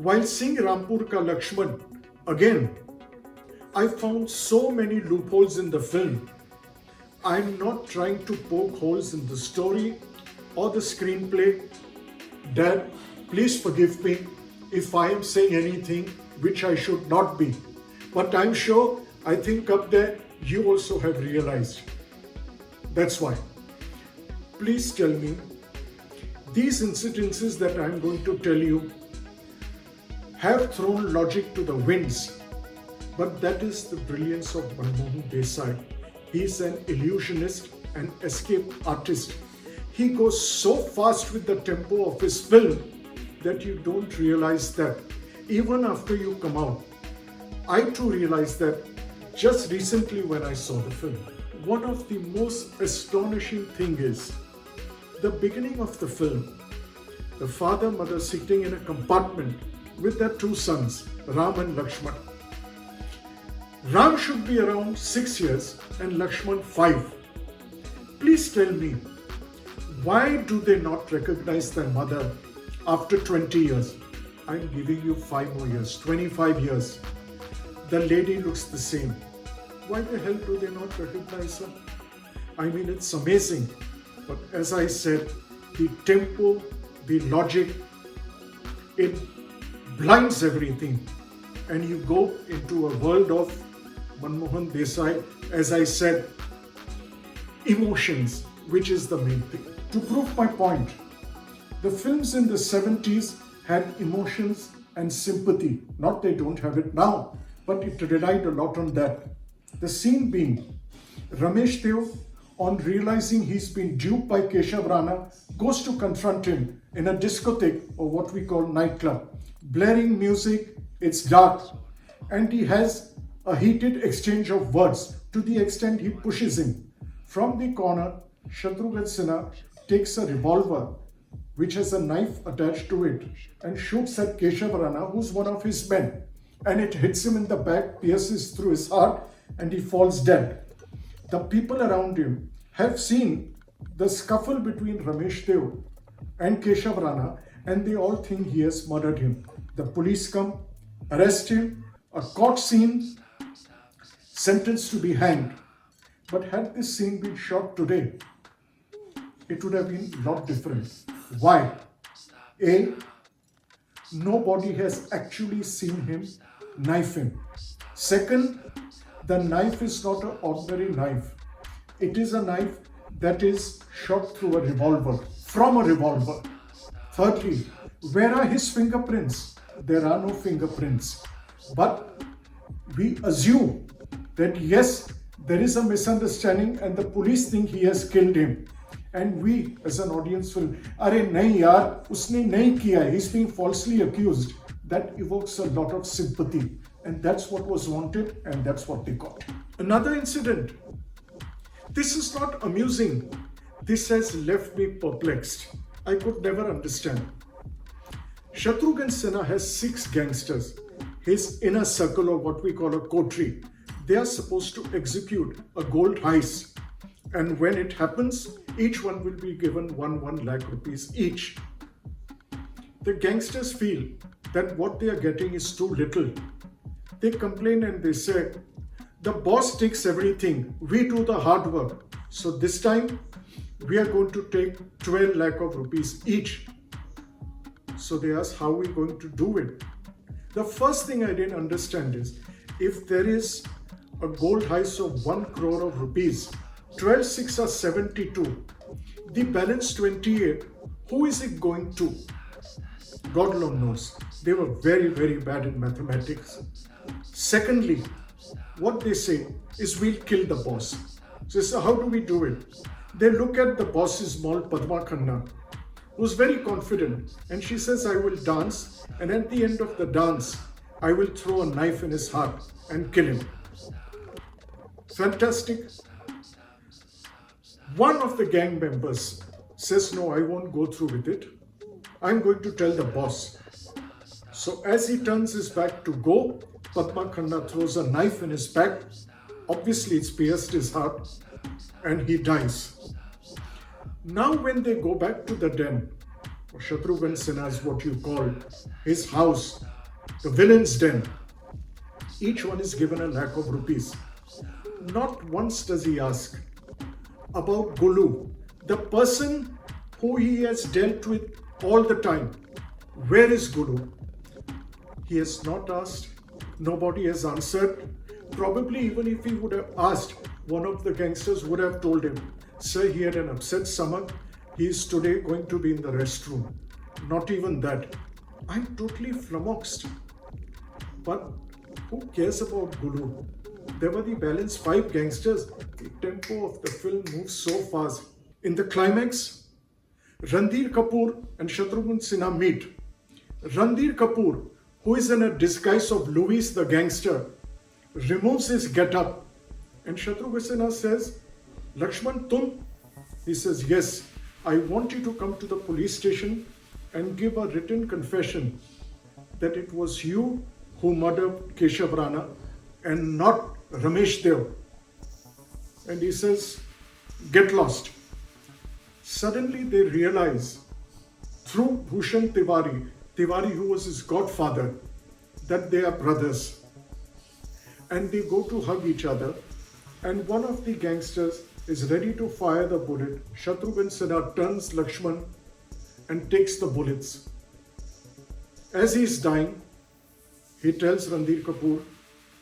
While seeing Rampur Ka Lakshman, again, I found so many loopholes in the film. I'm not trying to poke holes in the story or the screenplay. Dad, please forgive me if I am saying anything which I should not be. But I'm sure, I think up there, you also have realized. That's why. Please tell me, these incidences that I'm going to tell you have thrown logic to the winds. But that is the brilliance of Manmohan Desai. He's an illusionist and escape artist. He goes so fast with the tempo of his film that you don't realize that even after you come out. I too realized that just recently when I saw the film. One of the most astonishing thing is the beginning of the film. The father, mother sitting in a compartment with their two sons, Ram and Lakshman. Ram should be around 6 years and Lakshman 5. Please tell me, why do they not recognize their mother after 20 years? I'm giving you 5 more years, 25 years. The lady looks the same. Why the hell do they not recognize her? I mean, it's amazing. But as I said, the tempo, the logic, it blinds everything. And you go into a world of Manmohan Desai, as I said, emotions, which is the main thing. To prove my point, the films in the 70s had emotions and sympathy. Not they don't have it now, but it relied a lot on that. The scene being, Ramesh Dev, on realizing he's been duped by Keshav Rana, goes to confront him in a discotheque or what we call nightclub. Blaring music, it's dark, and he has a heated exchange of words to the extent he pushes him. From the corner, Shatrughan Sinha takes a revolver which has a knife attached to it and shoots at Keshav Rana, who's one of his men. And it hits him in the back, pierces through his heart, and he falls dead. The people around him have seen the scuffle between Ramesh Dev and Keshav Rana, and they all think he has murdered him. The police come, arrest him, a court scene, sentenced to be hanged. But had this scene been shot today, it would have been a lot different. Why? A, nobody has actually seen him knife him. Second, the knife is not an ordinary knife. It is a knife that is shot through a revolver, from a revolver. Thirdly, where are his fingerprints? There are no fingerprints. But we assume that yes, there is a misunderstanding and the police think he has killed him. And we as an audience will, "Arey nahi yaar, usne nahi kiya, he's being falsely accused." That evokes a lot of sympathy. And that's what was wanted and that's what they got. Another incident. This is not amusing. This has left me perplexed. I could never understand. Shatrughan Sinha has 6 gangsters. His inner circle, or what we call a coterie. They are supposed to execute a gold heist. And when it happens, each one will be given 1 lakh rupees each. The gangsters feel that what they are getting is too little. They complain and they say, "The boss takes everything, we do the hard work. So this time, we are going to take 12 lakh of rupees each." So they ask, how are we going to do it? The first thing I didn't understand is, if there is a gold heist of 1 crore of rupees, 12 6 are 72. The balance 28, who is it going to? God alone knows. They were very, very bad in mathematics. Secondly, what they say is, we'll kill the boss. So how do we do it? They look at the boss's mall, Padma Khanna, who's very confident, and she says, "I will dance, and at the end of the dance, I will throw a knife in his heart and kill him." Fantastic. One of the gang members says, "No, I won't go through with it. I'm going to tell the boss." So as he turns his back to go, Padma Khanna throws a knife in his back. Obviously, it's pierced his heart and he dies. Now when they go back to the den, or Shatrughan Sinha is what you call his house, the villain's den. Each one is given a lakh of rupees. Not once does he ask about Gulu, the person who he has dealt with all the time. Where is Gulu? He has not asked. Nobody has answered. Probably even if he would have asked, one of the gangsters would have told him, "Sir, he had an upset stomach. He is today going to be in the restroom." Not even that. I'm totally flummoxed. But who cares about Gulu? There were the balance 5 gangsters. The tempo of the film moves so fast. In the climax, Ranbir Kapoor and Shatrughan Sinha meet. Ranbir Kapoor, who is in a disguise of Louis the gangster, removes his get-up and Shatrughan Sinha says, "Lakshman, tum?" He says, "Yes, I want you to come to the police station and give a written confession that it was you who murdered Keshav Rana and not Ramesh Dev." And he says, "Get lost." Suddenly they realize through Bhushan Tiwari who was his godfather, that they are brothers. And they go to hug each other, and one of the gangsters is ready to fire the bullet. Shatrughan Sinha turns Lakshman and takes the bullets. As he is dying, he tells Ranbir Kapoor,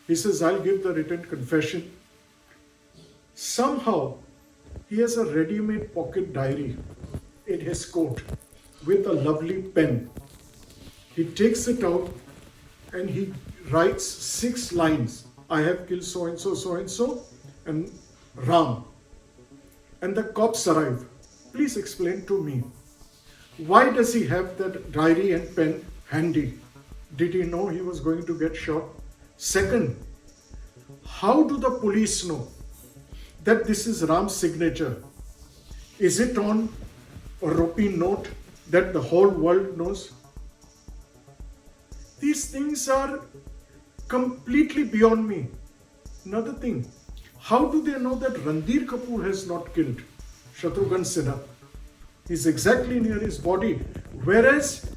he says, "I'll give the written confession." Somehow, he has a ready-made pocket diary in his coat with a lovely pen. He takes it out and he writes 6 lines. "I have killed so-and-so, and Ram." And the cops arrive. Please explain to me, why does he have that diary and pen handy? Did he know he was going to get shot? Second, how do the police know that this is Ram's signature? Is it on a rupee note that the whole world knows? These things are completely beyond me. Another thing, how do they know that Ranbir Kapoor has not killed Shatrughan Sinha? He's exactly near his body. Whereas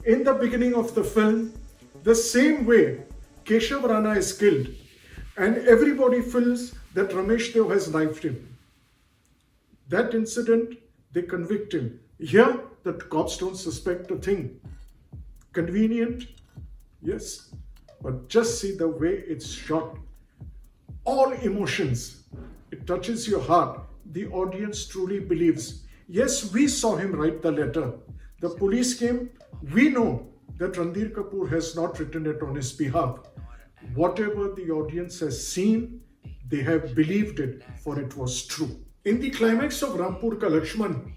in the beginning of the film, the same way Keshav Rana is killed and everybody feels that Ramesh Dev has knifed him. That incident, they convict him. Here, the cops don't suspect a thing. Convenient? Yes. But just see the way it's shot. All emotions. It touches your heart. The audience truly believes. Yes, we saw him write the letter. The police came. We know that Ranbir Kapoor has not written it on his behalf. Whatever the audience has seen, they have believed it, for it was true. In the climax of Rampur Ka Lakshman,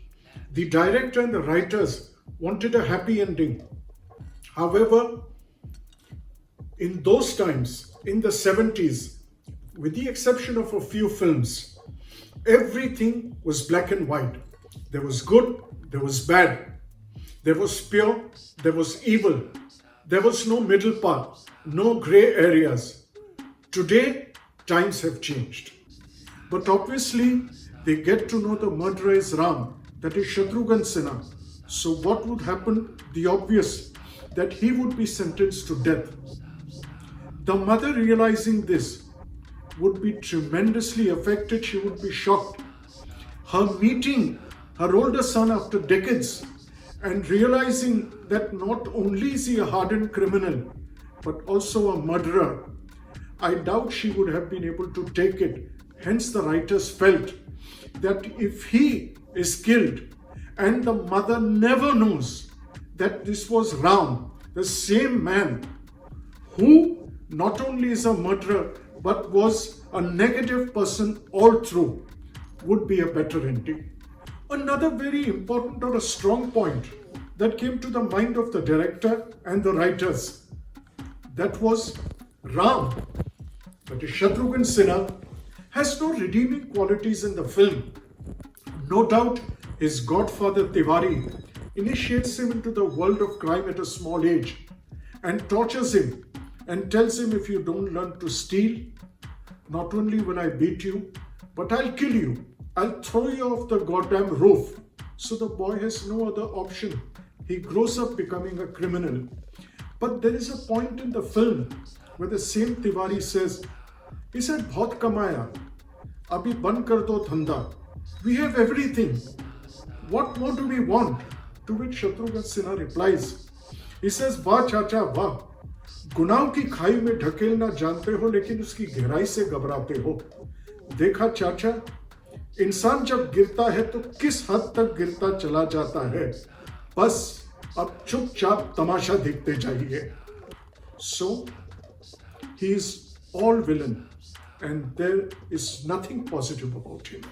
the director and the writers wanted a happy ending. However, in those times, in the 70s, with the exception of a few films, everything was black and white. There was good, there was bad. There was pure, there was evil. There was no middle path, no grey areas. Today, times have changed. But obviously, they get to know the murderer is Ram, that is Shatrughan Sinha. So what would happen? The obvious, that he would be sentenced to death. The mother, realizing this, would be tremendously affected. She would be shocked. Her meeting her older son after decades and realizing that not only is he a hardened criminal, but also a murderer, I doubt she would have been able to take it. Hence, the writers felt that if he is killed and the mother never knows that this was Ram, the same man who not only is a murderer but was a negative person all through, would be a better ending. Another very important or a strong point that came to the mind of the director and the writers, that was Ram, that is Shatrughan Sinha, has no redeeming qualities in the film. No doubt his godfather Tiwari initiates him into the world of crime at a small age and tortures him and tells him, if you don't learn to steal, not only will I beat you, but I'll kill you. I'll throw you off the goddamn roof. So the boy has no other option. He grows up becoming a criminal. But there is a point in the film where the same Tiwari says, he said, बहुत कमाया, अभी बंद कर दो धंधा. We have everything. What more do we want? To which Shatrughan Sinha replies, he says, वाह चाचा वाह, गुनाह की खाई में ढकेलना जानते हो लेकिन उसकी गहराई से घबराते हो. देखा चाचा, इंसान जब गिरता है तो किस हद तक गिरता चला जाता है. बस अब चुपचाप तमाशा देखते जाइए. So, he is all villain and there is nothing positive about him.